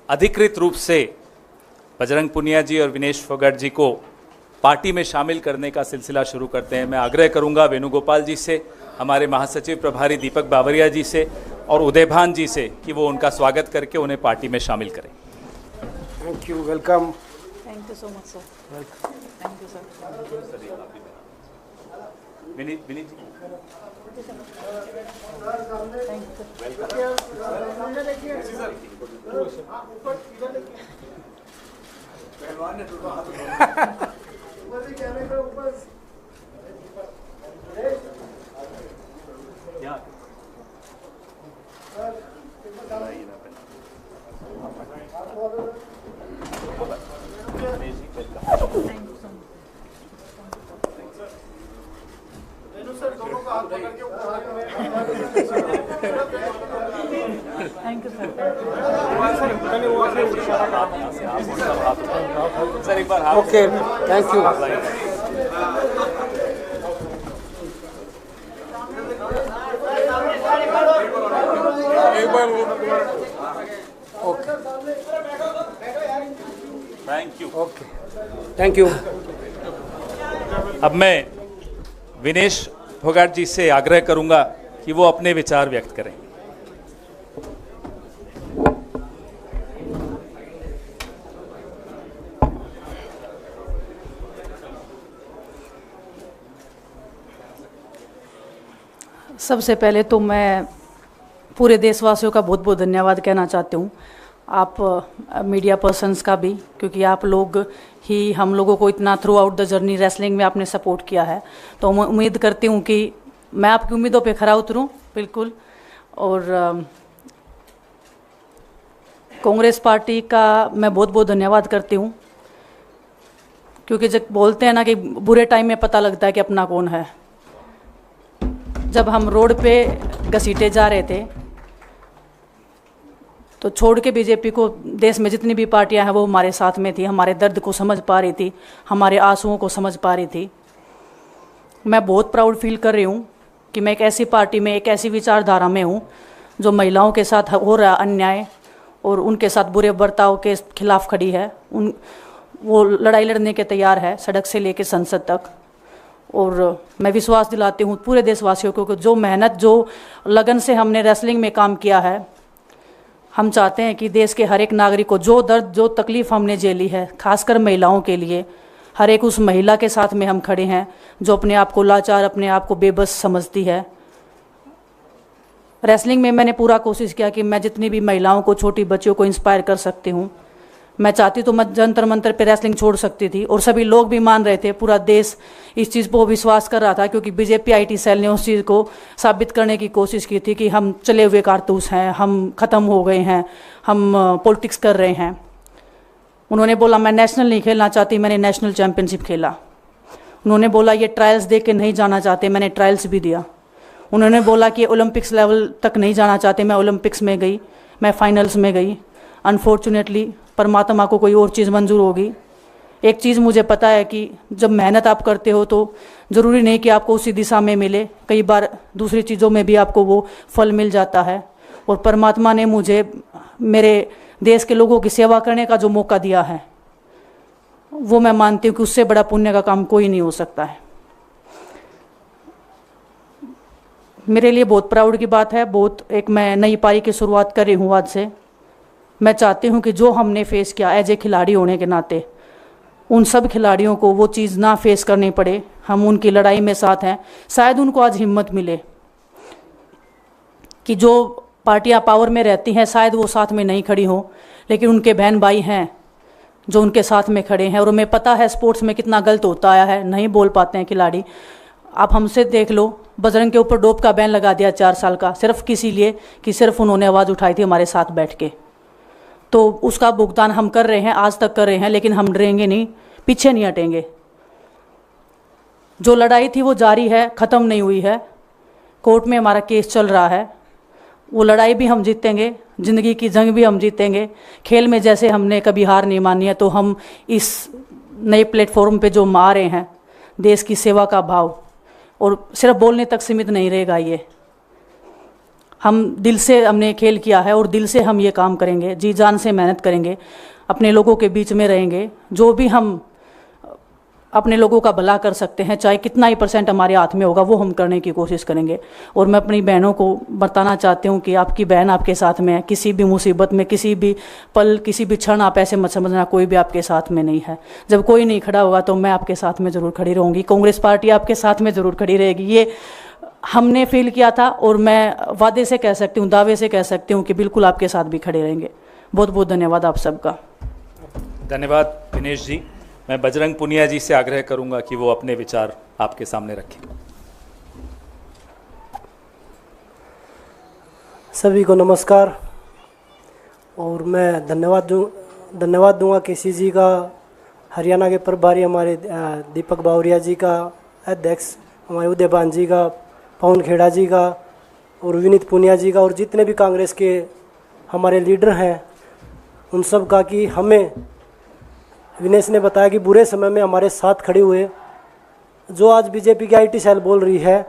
अधिकृत रूप से बजरंग पुनिया जी और विनेश फोगाट जी को पार्टी में शामिल करने का सिलसिला शुरू करते हैं, मैं आग्रह करूंगा वेणुगोपाल जी से, हमारे महासचिव प्रभारी दीपक बावरिया जी से और उदयभान जी से कि वो उनका स्वागत करके उन्हें पार्टी में शामिल करें। Thank you, welcome. Thank you so much sir. Thank you sir. Vineet ji thank you sir. Sir एक बार okay, thank you. Thank you. Okay, thank you. अब मैं विनेश फोगाट जी से आग्रह करूंगा कि वो अपने विचार व्यक्त करें। सबसे पहले तो मैं पूरे देशवासियों का बहुत बहुत धन्यवाद कहना चाहती हूँ, आप मीडिया पर्सन्स का भी, क्योंकि आप लोग ही हम लोगों को इतना through out the journey wrestling में आपने सपोर्ट किया है। तो मैं उम्मीद करती हूँ कि मैं आपकी उम्मीदों पे खरा उतरूँ बिल्कुल। और कांग्रेस पार्टी का मैं बहुत बहुत धन्यवाद करती हूँ, क्योंकि जब बोलते हैं ना कि बुरे टाइम में पता लगता है कि अपना कौन है। जब हम रोड पे घसीटे जा रहे थे तो छोड़ के बीजेपी को देश में जितनी भी पार्टियां हैं वो हमारे साथ में थी, हमारे दर्द को समझ पा रही थी, हमारे आंसुओं को समझ पा रही थी। मैं बहुत प्राउड फील कर रही हूँ कि मैं एक ऐसी पार्टी में, एक ऐसी विचारधारा में हूँ जो महिलाओं के साथ हो रहा अन्याय और उनके साथ बुरे बर्ताव के खिलाफ खड़ी है। वो लड़ाई लड़ने के तैयार है, सड़क से लेकर संसद तक। और मैं विश्वास दिलाती हूँ पूरे देशवासियों को कि जो मेहनत, जो लगन से हमने रेसलिंग में काम किया है, हम चाहते हैं कि देश के हर एक नागरिक को जो दर्द, जो तकलीफ़ हमने झेली है, खासकर महिलाओं के लिए, हर एक उस महिला के साथ में हम खड़े हैं जो अपने आप को लाचार, अपने आप को बेबस समझती है। रेसलिंग में मैंने पूरा कोशिश किया कि मैं जितनी भी महिलाओं को, छोटी बच्चियों को इंस्पायर कर सकती हूँ। मैं चाहती तो मैं जंतर मंतर पे रेसलिंग छोड़ सकती थी, और सभी लोग भी मान रहे थे, पूरा देश इस चीज़ पर विश्वास कर रहा था, क्योंकि बीजेपी आईटी सेल ने उस चीज़ को साबित करने की कोशिश की थी कि हम चले हुए कारतूस हैं, हम ख़त्म हो गए हैं, हम पॉलिटिक्स कर रहे हैं। उन्होंने बोला मैं नेशनल नहीं खेलना चाहती, मैंने नेशनल चैम्पियनशिप खेला। उन्होंने बोला ये ट्रायल्स दे के नहीं जाना चाहते, मैंने ट्रायल्स भी दिया। उन्होंने बोला कि ओलंपिक्स लेवल तक नहीं जाना चाहते, मैं ओलंपिक्स में गई, मैं फाइनल्स में गई। अनफॉर्चुनेटली परमात्मा को कोई और चीज़ मंजूर होगी। एक चीज़ मुझे पता है कि जब मेहनत आप करते हो तो ज़रूरी नहीं कि आपको उसी दिशा में मिले, कई बार दूसरी चीज़ों में भी आपको वो फल मिल जाता है। और परमात्मा ने मुझे मेरे देश के लोगों की सेवा करने का जो मौका दिया है, वो मैं मानती हूँ कि उससे बड़ा पुण्य का काम कोई नहीं हो सकता है। मेरे लिए बहुत प्राउड की बात है। एक मैं नई पारी की शुरुआत कर रही हूँ आज से। मैं चाहती हूँ कि जो हमने फेस किया एज ए खिलाड़ी होने के नाते, उन सब खिलाड़ियों को वो चीज़ ना फेस करनी पड़े। हम उनकी लड़ाई में साथ हैं। शायद उनको आज हिम्मत मिले कि जो पार्टियां पावर में रहती हैं शायद वो साथ में नहीं खड़ी हों, लेकिन उनके बहन भाई हैं जो उनके साथ में खड़े हैं। और उन्हें पता है स्पोर्ट्स में कितना गलत होता आया है, नहीं बोल पाते हैं खिलाड़ी। आप हमसे देख लो, बजरंग के ऊपर डोप का बैन लगा दिया 4 साल का, सिर्फ किसी लिए कि सिर्फ उन्होंने आवाज़ उठाई थी हमारे साथ बैठ के। तो उसका भुगतान हम कर रहे हैं, आज तक कर रहे हैं, लेकिन हम डरेंगे नहीं, पीछे नहीं हटेंगे। जो लड़ाई थी वो जारी है, ख़त्म नहीं हुई है। कोर्ट में हमारा केस चल रहा है, वो लड़ाई भी हम जीतेंगे, ज़िंदगी की जंग भी हम जीतेंगे। खेल में जैसे हमने कभी हार नहीं मानी है, तो हम इस नए प्लेटफॉर्म पे जो आ रहे हैं, देश की सेवा का भाव, और सिर्फ बोलने तक सीमित नहीं रहेगा ये। हम दिल से हमने खेल किया है और दिल से हम ये काम करेंगे, जी जान से मेहनत करेंगे, अपने लोगों के बीच में रहेंगे। जो भी हम अपने लोगों का भला कर सकते हैं, चाहे कितना ही % हमारे हाथ में होगा, वो हम करने की कोशिश करेंगे। और मैं अपनी बहनों को बताना चाहती हूँ कि आपकी बहन आपके साथ में है। किसी भी मुसीबत में, किसी भी पल, किसी भी क्षण आप ऐसे मत समझना कोई भी आपके साथ में नहीं है। जब कोई नहीं खड़ा होगा तो मैं आपके साथ में ज़रूर खड़ी रहूँगी, कांग्रेस पार्टी आपके साथ में ज़रूर खड़ी रहेगी। ये हमने फील किया था और मैं वादे से कह सकती हूँ, दावे से कह सकती हूँ कि बिल्कुल आपके साथ भी खड़े रहेंगे। बहुत बहुत धन्यवाद आप सबका। धन्यवाद दिनेश जी। मैं बजरंग पुनिया जी से आग्रह करूंगा कि वो अपने विचार आपके सामने रखें। सभी को नमस्कार। और मैं धन्यवाद दूंगा केसी जी का, हरियाणा के प्रभारी हमारे दीपक बावरिया जी का, अध्यक्ष हमारे उदयभान जी का, पवन खेड़ा जी का और विनीत पुनिया जी का, और जितने भी कांग्रेस के हमारे लीडर हैं उन सब का, कि हमें विनेश ने बताया कि बुरे समय में हमारे साथ खड़े हुए। जो आज बीजेपी की IT सेल बोल रही है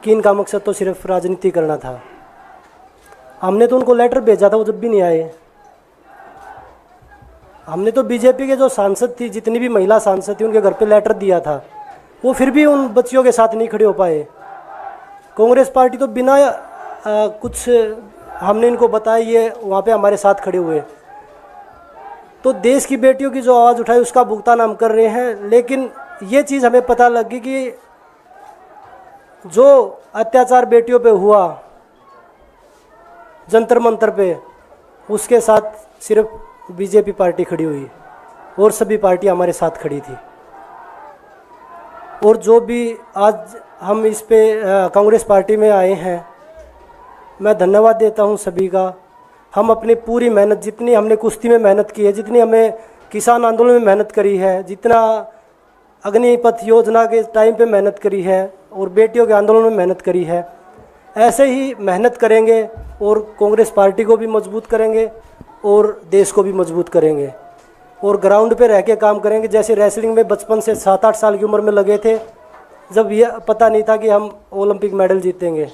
कि इनका मकसद तो सिर्फ राजनीति करना था, हमने तो उनको लेटर भेजा था, वो जब भी नहीं आए। हमने तो बीजेपी के जो सांसद थी, जितनी भी महिला सांसद थी, उनके घर पे लेटर दिया था, वो फिर भी उन बच्चियों के साथ नहीं खड़े हो पाए। कांग्रेस पार्टी तो बिना कुछ हमने इनको बताया ये वहाँ पे हमारे साथ खड़े हुए। तो देश की बेटियों की जो आवाज़ उठाई उसका भुगतान हम कर रहे हैं। लेकिन ये चीज़ हमें पता लगी कि जो अत्याचार बेटियों पे हुआ जंतर मंतर पे, उसके साथ सिर्फ बीजेपी पार्टी खड़ी हुई और सभी पार्टी हमारे साथ खड़ी थी। और जो भी आज हम इस पे कांग्रेस पार्टी में आए हैं, मैं धन्यवाद देता हूं सभी का। हम अपनी पूरी मेहनत, जितनी हमने कुश्ती में मेहनत की है, जितनी हमें किसान आंदोलन में मेहनत करी है, जितना अग्निपथ योजना के टाइम पे मेहनत करी है और बेटियों के आंदोलन में मेहनत करी है, ऐसे ही मेहनत करेंगे और कांग्रेस पार्टी को भी मजबूत करेंगे और देश को भी मजबूत करेंगे। और ग्राउंड पे रह के काम करेंगे। जैसे रेसलिंग में बचपन से 7-8 साल की उम्र में लगे थे, जब ये पता नहीं था कि हम ओलंपिक मेडल जीतेंगे,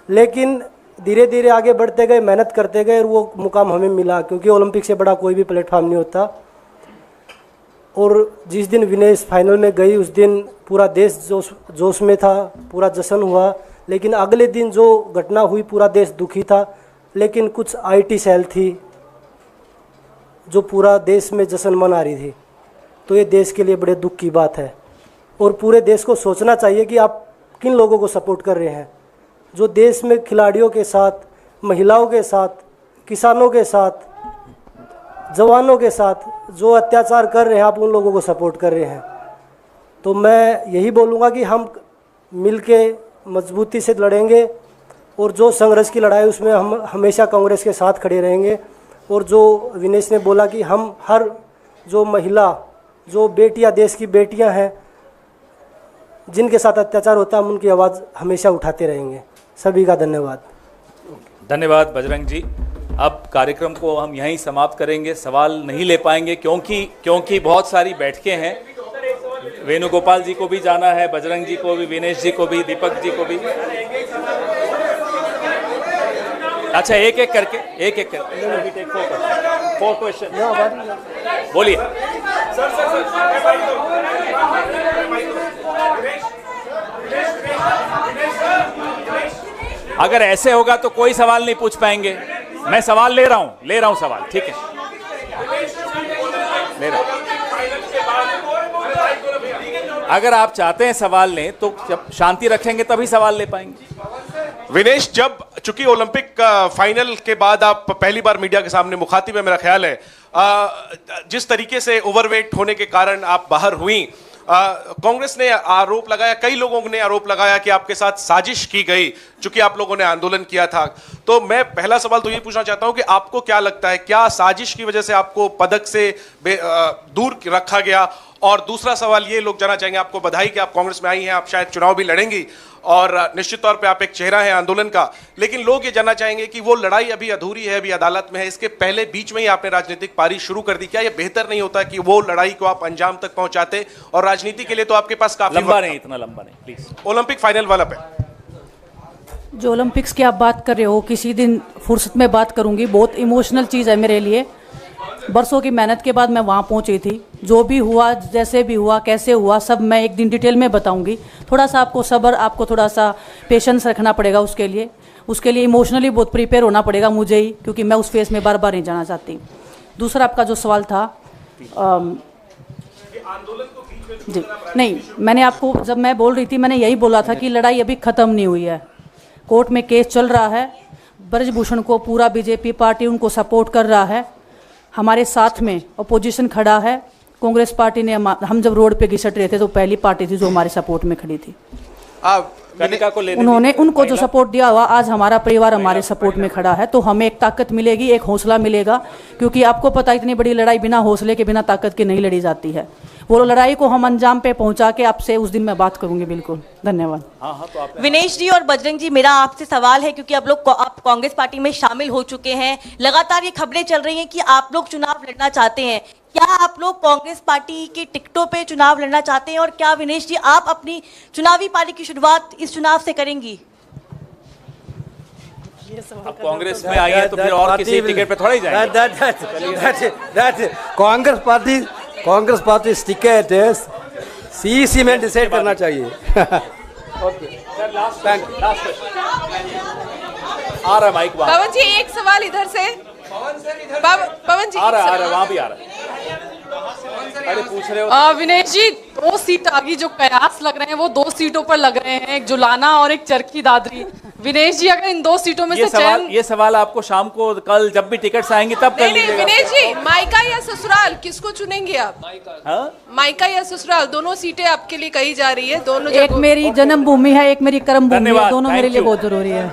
लेकिन धीरे धीरे आगे बढ़ते गए, मेहनत करते गए और वो मुकाम हमें मिला। क्योंकि ओलंपिक से बड़ा कोई भी प्लेटफॉर्म नहीं होता। और जिस दिन विनेश फाइनल में गई, उस दिन पूरा देश जोश में था, पूरा जश्न हुआ। लेकिन अगले दिन जो घटना हुई, पूरा देश दुखी था। लेकिन कुछ IT सेल थी जो पूरा देश में जश्न मना रही थी। तो ये देश के लिए बड़े दुख की बात है। और पूरे देश को सोचना चाहिए कि आप किन लोगों को सपोर्ट कर रहे हैं। जो देश में खिलाड़ियों के साथ, महिलाओं के साथ, किसानों के साथ, जवानों के साथ जो अत्याचार कर रहे हैं, आप उन लोगों को सपोर्ट कर रहे हैं। तो मैं यही बोलूँगा कि हम मिलके मजबूती से लड़ेंगे और जो संघर्ष की लड़ाई उसमें हम हमेशा कांग्रेस के साथ खड़े रहेंगे। और जो विनेश ने बोला कि हम हर जो महिला, जो बेटियां, देश की बेटियां हैं जिनके साथ अत्याचार होता है, हम उनकी आवाज़ हमेशा उठाते रहेंगे। सभी का धन्यवाद। धन्यवाद बजरंग जी। अब कार्यक्रम को हम यहीं समाप्त करेंगे। सवाल नहीं ले पाएंगे क्योंकि बहुत सारी बैठकें हैं। वेणुगोपाल जी को भी जाना है, बजरंग जी को भी, विनेश जी को भी, दीपक जी को भी। अच्छा, एक एक करके फोर क्वेश्चन बोलिए। अगर ऐसे होगा तो कोई सवाल नहीं पूछ पाएंगे। मैं सवाल ले रहा हूं सवाल, ठीक है, ले रहा हूं। अगर आप चाहते हैं सवाल लें तो जब शांति रखेंगे तभी सवाल ले पाएंगे। विनेश, जब चूंकि ओलंपिक फाइनल के बाद आप पहली बार मीडिया के सामने मुखातिब है, मेरा ख्याल है, जिस तरीके से ओवरवेट होने के कारण आप बाहर हुई, कांग्रेस ने आरोप लगाया, कई लोगों ने आरोप लगाया कि आपके साथ साजिश की गई, चूंकि आप लोगों ने आंदोलन किया था। तो मैं पहला सवाल तो ये पूछना चाहता हूं कि आपको क्या लगता है, क्या साजिश की वजह से आपको पदक से दूर रखा गया? और दूसरा सवाल ये लोग जानना चाहेंगे, आपको बधाई कि आप कांग्रेस में आई हैं, आप शायद चुनाव भी लड़ेंगी और निश्चित तौर पे आप एक चेहरा है आंदोलन का, लेकिन लोग ये जानना चाहेंगे कि वो लड़ाई अभी अधूरी है, अभी अदालत में है, इसके पहले बीच में ही आपने राजनीतिक पारी शुरू कर दी। क्या ये बेहतर नहीं होता कि वो लड़ाई को आप अंजाम तक पहुंचाते? और राजनीति के लिए तो आपके पास काफी लंबा नहीं, इतना लंबा नहीं प्लीज। ओलंपिक फाइनल वाला पे जो ओलंपिक्स की आप बात कर रहे हो, किसी दिन फुर्सत में बात करूंगी। बहुत इमोशनल चीज़ है मेरे लिए। बरसों की मेहनत के बाद मैं वहाँ पहुँची थी। जो भी हुआ, जैसे भी हुआ, कैसे हुआ, सब मैं एक दिन डिटेल में बताऊंगी। थोड़ा सा आपको सब्र, आपको थोड़ा सा पेशेंस रखना पड़ेगा उसके लिए इमोशनली बहुत प्रिपेयर होना पड़ेगा मुझे ही, क्योंकि मैं उस फेस में बार बार नहीं जाना चाहती। दूसरा आपका जो सवाल था, जी नहीं, मैंने आपको जब मैं बोल रही थी, मैंने यही बोला था कि लड़ाई अभी ख़त्म नहीं हुई है। कोर्ट में केस चल रहा है। ब्रजभूषण को पूरा बीजेपी पार्टी उनको सपोर्ट कर रहा है। हमारे साथ में अपोजिशन खड़ा है। कांग्रेस पार्टी ने, हम जब रोड पे घिसट रहे थे तो पहली पार्टी थी जो हमारे सपोर्ट में खड़ी थी। कनिका को लेने उन्होंने उनको जो सपोर्ट दिया हुआ, आज हमारा परिवार हमारे सपोर्ट में खड़ा है, तो हमें एक ताकत मिलेगी, एक हौसला मिलेगा। क्योंकि आपको पता, इतनी बड़ी लड़ाई बिना हौसले के, बिना ताकत के नहीं लड़ी जाती है। वो लड़ाई को हम अंजाम पे पहुंचा के आपसे उस दिन मैं बात करूंगी। बिल्कुल, धन्यवाद। तो विनेश जी और बजरंग जी, मेरा आपसे सवाल है, क्योंकि आप कांग्रेस पार्टी में शामिल हो चुके हैं, लगातार ये खबरें चल रही हैं कि आप लोग चुनाव लड़ना चाहते हैं। क्या आप लोग कांग्रेस पार्टी के टिकटों पे चुनाव लड़ना चाहते हैं? और क्या विनेश जी, आप अपनी चुनावी पारी की शुरुआत इस चुनाव से करेंगी? अब कांग्रेस में आई है तो फिर और किसी टिकट पे थोड़ा ही जाएंगे। कांग्रेस पार्टी टिकट सीईसी में डिसाइड करना चाहिए। ओके सर, लास्ट आ रहा है माइक वहाँ। पवन जी, एक सवाल इधर से। पवन जी, आ रहा है, वहाँ भी आ रहा है। अरे पूछ रहे हो। विनेश जी, 2 सीट आगे जो कयास लग रहे हैं वो 2 सीटों पर लग रहे हैं, एक जुलाना और एक चरखी दादरी। विनेश जी, अगर इन 2 सीटों में से ये सवाल आपको शाम को, कल जब भी टिकट्स आएंगे तब कर लीजिएगा। विनेश जी, मायका या ससुराल, किसको चुनेंगे आप? मायका या ससुराल, दोनों सीटें आपके लिए कही जा रही है। दोनों, एक मेरी जन्मभूमि है, एक मेरी कर्मभूमि है। दोनों मेरे लिए बहुत जरूरी है।